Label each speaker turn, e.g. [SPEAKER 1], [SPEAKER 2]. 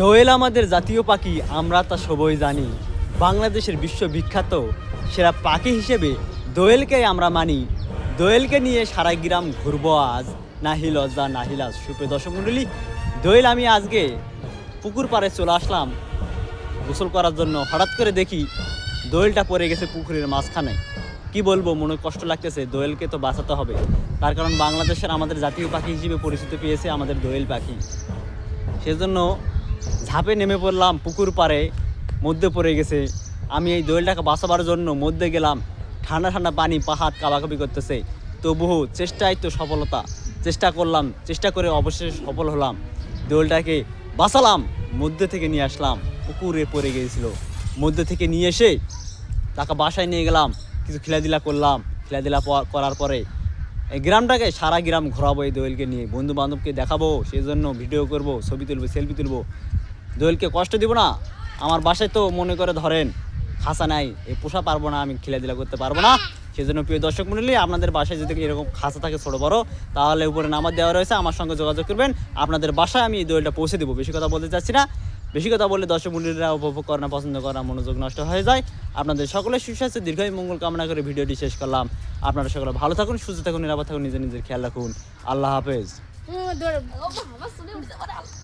[SPEAKER 1] দোয়েল আমাদের জাতীয় পাখি, আমরা তা সবাই জানি। বাংলাদেশের বিশ্ববিখ্যাত সেরা পাখি হিসেবে দোয়েলকেই আমরা মানি। দোয়েলকে নিয়ে সারা গ্রাম ঘুরবো আজ, নাহি লজ্জা নাহি লাজ। সুপ্রিয় দর্শক মণ্ডলী, দোয়েল আমি আজকে পুকুর পাড়ে চলে আসলাম গোসল করার জন্য। হঠাৎ করে দেখি দোয়েলটা পড়ে গেছে পুকুরের মাঝখানে। কি বলবো, মনে কষ্ট লাগতেছে। দোয়েলকে তো বাঁচাতে হবে, তার কারণ বাংলাদেশের আমাদের জাতীয় পাখি হিসেবে পরিচিতি পেয়েছে আমাদের দোয়েল পাখি। সেজন্য ঝাঁপে নেমে পড়লাম পুকুর পাড়ে, মধ্যে পড়ে গেছে। আমি এই দোয়েলটাকে বাঁচাবার জন্য মধ্যে গেলাম। ঠান্ডা ঠান্ডা পানি, পাহাড় কাবাকাবি করতেছে। তবুও চেষ্টায় তো সফলতা। চেষ্টা করলাম, চেষ্টা করে অবশেষে সফল হলাম। দোয়েলটাকে বাঁচালাম, মধ্যে থেকে নিয়ে আসলাম। পুকুরে পড়ে গিয়েছিল, মধ্যে থেকে নিয়ে এসে তাকে বাসায় নিয়ে গেলাম। কিছু খেলাধুলা করলাম। খেলাধুলা করার পরে এই গ্রামটাকে সারা গ্রাম ঘোরাবো এই দোয়েলকে নিয়ে। বন্ধু বান্ধবকে দেখাবো, সেই জন্য ভিডিও করব, ছবি তুলবো, সেলফি তুলবো। দোয়েলকে কষ্ট দিব না। আমার বাসায় তো মনে করে ধরেন খাঁচা নাই, এই পোষা পারবো না, আমি খেলাধুলা করতে পারবো না। সেই জন্য প্রিয় দর্শক মণ্ডলী, আপনাদের বাসায় যদি এরকম খাঁচা থাকে ছোটো বড়ো, তাহলে উপরে নাম্বার দেওয়া রয়েছে, আমার সঙ্গে যোগাযোগ করবেন। আপনাদের বাসায় আমি এই দোয়েলটা পৌঁছে দেবো। বেশি কথা বলতে চাচ্ছি না। বেশি কথা বললে দর্শক মণ্ডলীরা উপভোগ করে না, পছন্দ করে না, মনোযোগ নষ্ট হয়ে যায়। আপনাদের সকলের সুস্বাস্থ্য দীর্ঘায়ু মঙ্গল কামনা করে ভিডিওটি শেষ করলাম। আপনারা সকলে ভালো থাকুন, সুস্থ থাকুন, নিরাপদ থাকুন, নিজের খেয়াল রাখুন। আল্লাহ হাফেজ।